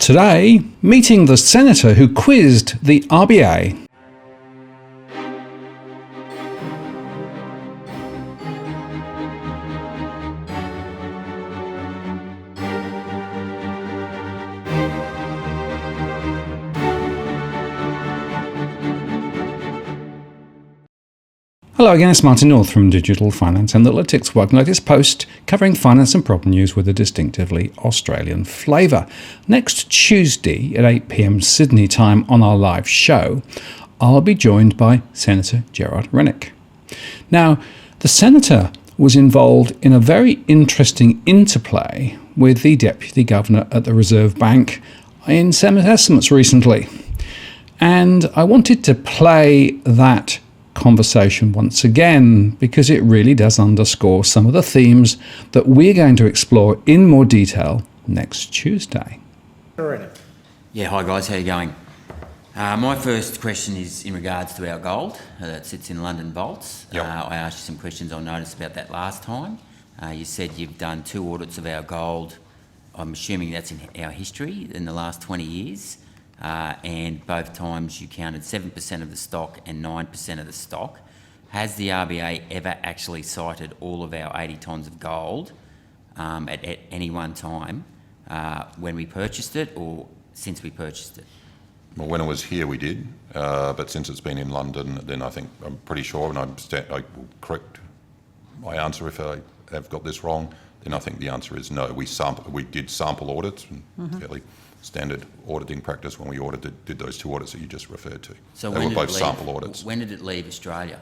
Today, meeting the senator who quizzed the RBA. Hello again, it's Martin North from Digital Finance Analytics. Welcome to this post covering finance and property news with a distinctively Australian flavour. Next Tuesday at 8 p.m. Sydney time on our live show, I'll be joined by Senator Gerard Rennick. Now, the Senator was involved in a very interesting interplay with the Deputy Governor at the Reserve Bank in Senate estimates recently. And I wanted to play that conversation once again because it really does underscore some of the themes that we're going to explore in more detail next Tuesday. Yeah, hi guys, how are you going? My first question is in regards to our gold that sits in London vaults. Yep. I asked you some questions I noticed about that last time. You said you've done 2 audits of our gold. I'm assuming that's in our history in the last 20 years. And both times you counted 7% of the stock and 9% of the stock. Has the RBA ever actually cited all of our 80 tonnes of gold at any one time when we purchased it or since we purchased it? Well, when it was here we did, but since it's been in London, then I'm pretty sure, and I will correct my answer if I have got this wrong, then I think the answer is no. We did sample audits, fairly standard auditing practice when we did those 2 audits that you just referred to. So they were both sample audits. When did it leave Australia?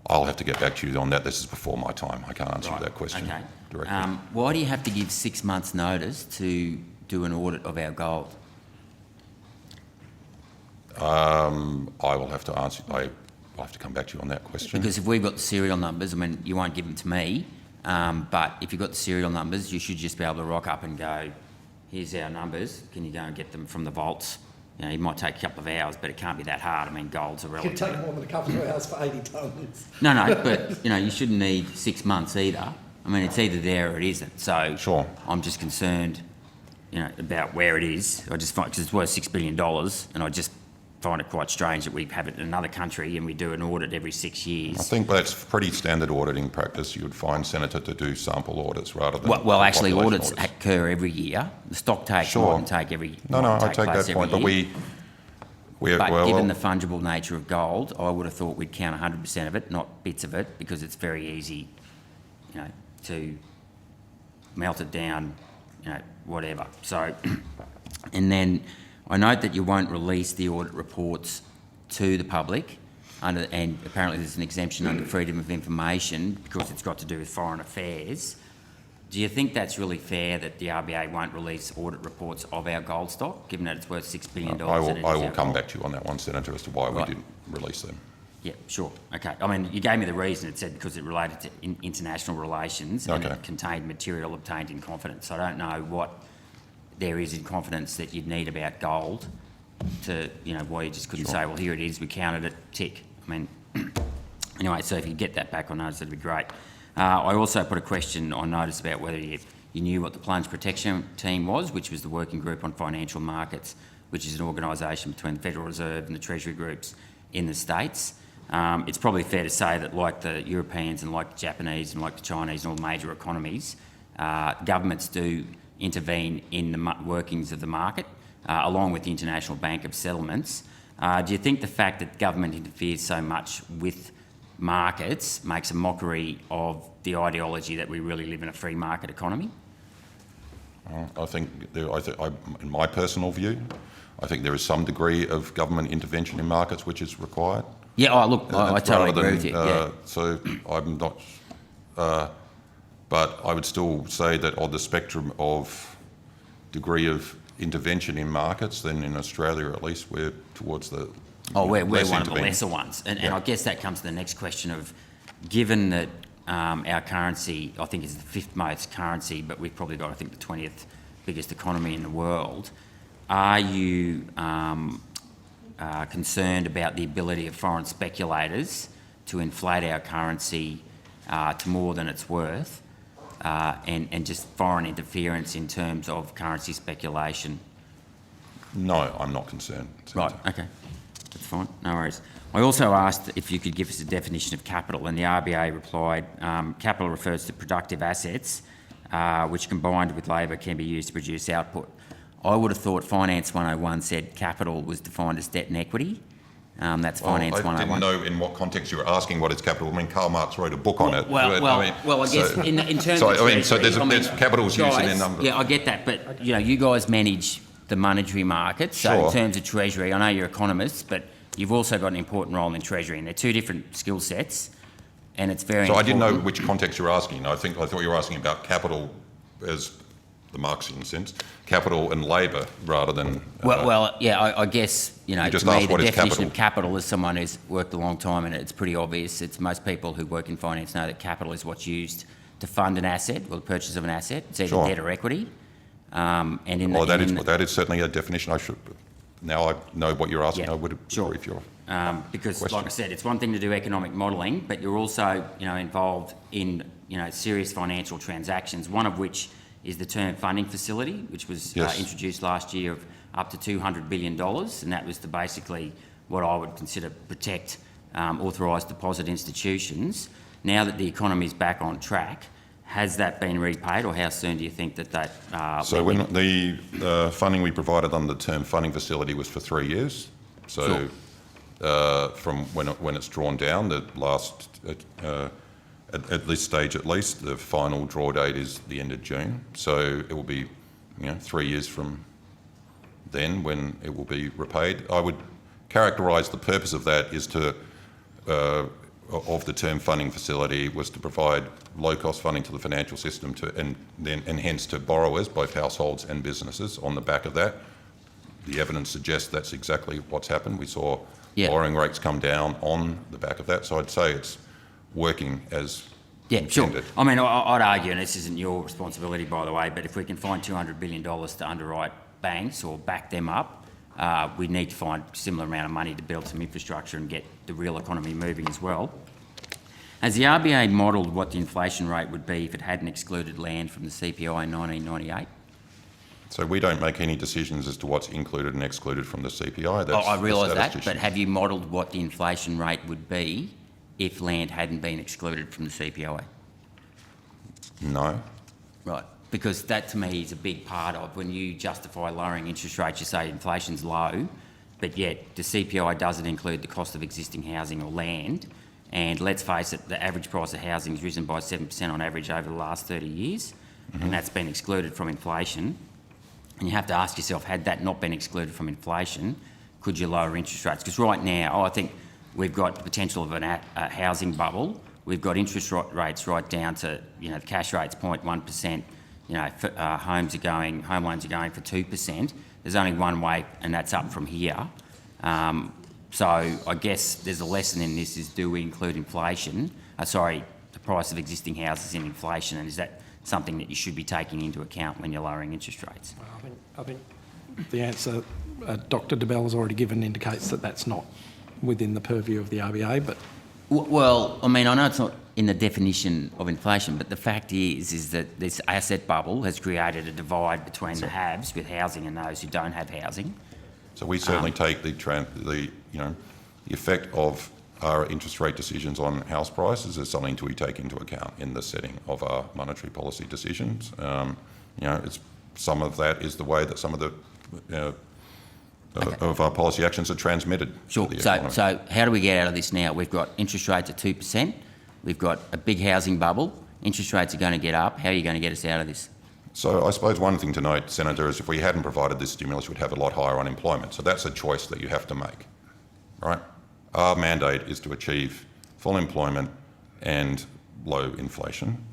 I'll have to get back to you on that. This is before my time. I can't answer that question directly. Why do you have to give 6 months' notice to do an audit of our gold? I will have to answer. I'll have to come back to you on that question. Because if we've got the serial numbers, I mean, you won't give them to me, but if you've got the serial numbers, you should just be able to rock up and go, here's our numbers, can you go and get them from the vaults? You know, it might take a couple of hours, but it can't be that hard. I mean, gold's a relative. It could take more than a couple of hours for 80 tonnes. No, but, you know, you shouldn't need 6 months either. I mean, it's either there or it isn't. So sure. I'm just concerned, you know, about where it is. I just find, because it's worth $6 billion, and I just find it quite strange that we have it in another country and we do an audit every 6 years. I think that's pretty standard auditing practice. You would find Senator to do sample audits rather than... Well, actually, audits occur every year. The stock take might take every... No, I take that point, but given the fungible nature of gold, I would have thought we'd count 100% of it, not bits of it, because it's very easy, you know, to melt it down, you know, whatever. So, and then I note that you won't release the audit reports to the public, and apparently there's an exemption under freedom of information because it's got to do with foreign affairs. Do you think that's really fair that the RBA won't release audit reports of our gold stock, given that it's worth $6 billion? I will come back to you on that one, Senator, as to why we didn't release them. Yeah, sure. Okay. I mean, you gave me the reason. It said because it related to international relations and it contained material obtained in confidence. So I don't know what there is in confidence that you'd need about gold to, you know, why you just couldn't say, well, here it is, we counted it, tick. I mean, anyway, so if you get that back on notice, that'd be great. I also put a question on notice about whether you knew what the Plunge Protection Team was, which was the Working Group on Financial Markets, which is an organisation between the Federal Reserve and the Treasury groups in the States. It's probably fair to say that like the Europeans and like the Japanese and like the Chinese and all major economies, governments do intervene in the workings of the market, along with the International Bank of Settlements. Do you think the fact that government interferes so much with markets makes a mockery of the ideology that we really live in a free market economy? I think, in my personal view, I think there is some degree of government intervention in markets which is required. Yeah, I totally agree with you. Yeah. So I'm not... but I would still say that on the spectrum of degree of intervention in markets, then in Australia at least we're towards the... we're one of the lesser ones. And I guess that comes to the next question of, given that our currency, I think, is the 5th most currency, but we've probably got, I think, the 20th biggest economy in the world, are you concerned about the ability of foreign speculators to inflate our currency to more than it's worth, and just foreign interference in terms of currency speculation No, I'm not concerned. Right, okay. That's fine, no worries. I also asked if you could give us a definition of capital, and the RBA replied, capital refers to productive assets, which combined with labour can be used to produce output. I would have thought Finance 101 said capital was defined as debt and equity. That's Finance 101. I didn't know in what context you were asking what is capital. I mean, Karl Marx wrote a book on it. I guess in terms of Treasury... So there's capital's used in their numbers. Yeah, I get that, but, you guys manage the monetary market, so Sure. in terms of Treasury, I know you're economists, but you've also got an important role in Treasury, and they're two different skill sets, and it's very important. I didn't know which context you were asking. I thought you were asking about capital as the Marxian sense, capital and labour rather than... I guess, to me, the definition of capital is someone who's worked a long time, and it's pretty obvious. It's most people who work in finance know that capital is what's used to fund an asset or the purchase of an asset. It's either debt or equity. That is certainly a definition. Now I know what you're asking. Yeah, I would agree with your because, question. like I said, it's one thing to do economic modelling, but you're also, involved in, serious financial transactions. One of which is the term funding facility, which was introduced last year of up to $200 billion, and that was to basically what I would consider protect authorised deposit institutions. Now that the economy is back on track, has that been repaid, or how soon do you think that So when the funding we provided under the term funding facility was for 3 years. So from when it's drawn down, the last at this stage at least, the final draw date is the end of June. So it will be 3 years from then when it will be repaid. I would characterise the purpose of that is to of the term funding facility was to provide low-cost funding to the financial system and hence to borrowers, both households and businesses. On the back of that, the evidence suggests that's exactly what's happened. We saw borrowing rates come down on the back of that. So I'd say it's working as intended. Sure. I mean, I'd argue, and this isn't your responsibility, by the way, but if we can find $200 billion to underwrite banks or back them up, we need to find a similar amount of money to build some infrastructure and get the real economy moving as well. Has the RBA modelled what the inflation rate would be if it hadn't excluded land from the CPI in 1998? So we don't make any decisions as to what's included and excluded from the CPI. I realise that, but have you modelled what the inflation rate would be if land hadn't been excluded from the CPI? No. Right. Because that to me is a big part of when you justify lowering interest rates, you say inflation's low, but yet the CPI doesn't include the cost of existing housing or land. And let's face it, the average price of housing has risen by 7% on average over the last 30 years, and that's been excluded from inflation. And you have to ask yourself, had that not been excluded from inflation, could you lower interest rates? Because right now, I think we've got the potential of a housing bubble. We've got interest rates right down to, the cash rate's 0.1%. Home loans are going for 2%. There's only one way, and that's up from here. So I guess there's a lesson in this: is do we include inflation? The price of existing houses in inflation, and is that something that you should be taking into account when you're lowering interest rates? Well, I think the answer Dr. DeBell has already given indicates that that's not within the purview of the RBA, but... Well, I mean, I know it's not in the definition of inflation, but the fact is that this asset bubble has created a divide between the haves with housing and those who don't have housing. So we certainly take the effect of our interest rate decisions on house prices as something to take into account in the setting of our monetary policy decisions. Some of that is the way that some of the of our policy actions are transmitted. Sure. To the economy. So how do we get out of this now? We've got interest rates at 2%. We've got a big housing bubble. Interest rates are going to get up. How are you going to get us out of this? So I suppose one thing to note, Senator, is if we hadn't provided this stimulus, we'd have a lot higher unemployment. So that's a choice that you have to make, right? Our mandate is to achieve full employment and low inflation.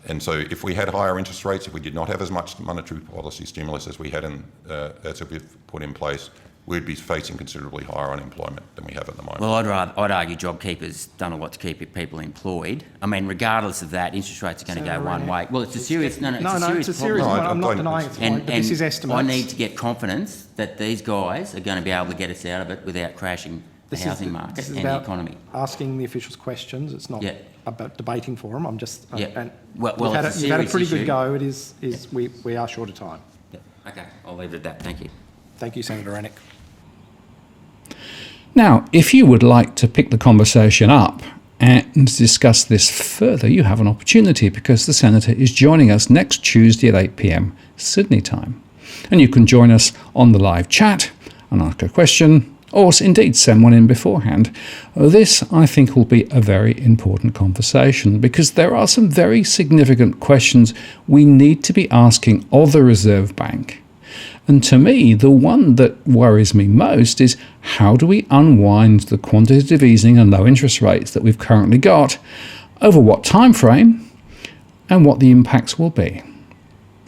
And so if we had higher interest rates, if we did not have as much monetary policy stimulus as we had as we've put in place, we'd be facing considerably higher unemployment than we have at the moment. Well, I'd argue JobKeeper's done a lot to keep people employed. I mean, regardless of that, interest rates are going to go one way. Well, it's a serious... it's a serious problem. I'm not denying it's one, but this is estimates. I need to get confidence that these guys are going to be able to get us out of it without crashing the housing market and the economy. Asking the officials questions. It's not about debating for them. I'm just... and well, you've had a pretty good go. We are short of time. Yeah. Okay, I'll leave it at that. Thank you. Thank you, Senator Rennick. Now, if you would like to pick the conversation up and discuss this further, you have an opportunity because the Senator is joining us next Tuesday at 8 p.m. Sydney time. And you can join us on the live chat and ask a question, or indeed send one in beforehand. This, I think, will be a very important conversation because there are some very significant questions we need to be asking of the Reserve Bank. And to me, the one that worries me most is how do we unwind the quantitative easing and low interest rates that we've currently got, over what time frame, and what the impacts will be.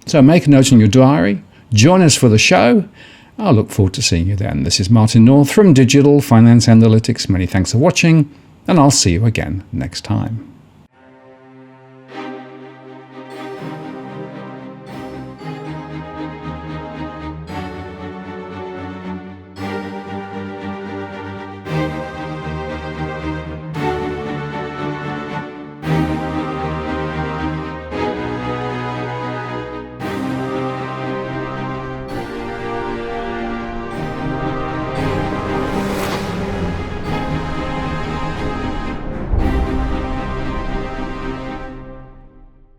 So make a note in your diary, join us for the show. I'll look forward to seeing you then. This is Martin North from Digital Finance Analytics. Many thanks for watching, and I'll see you again next time.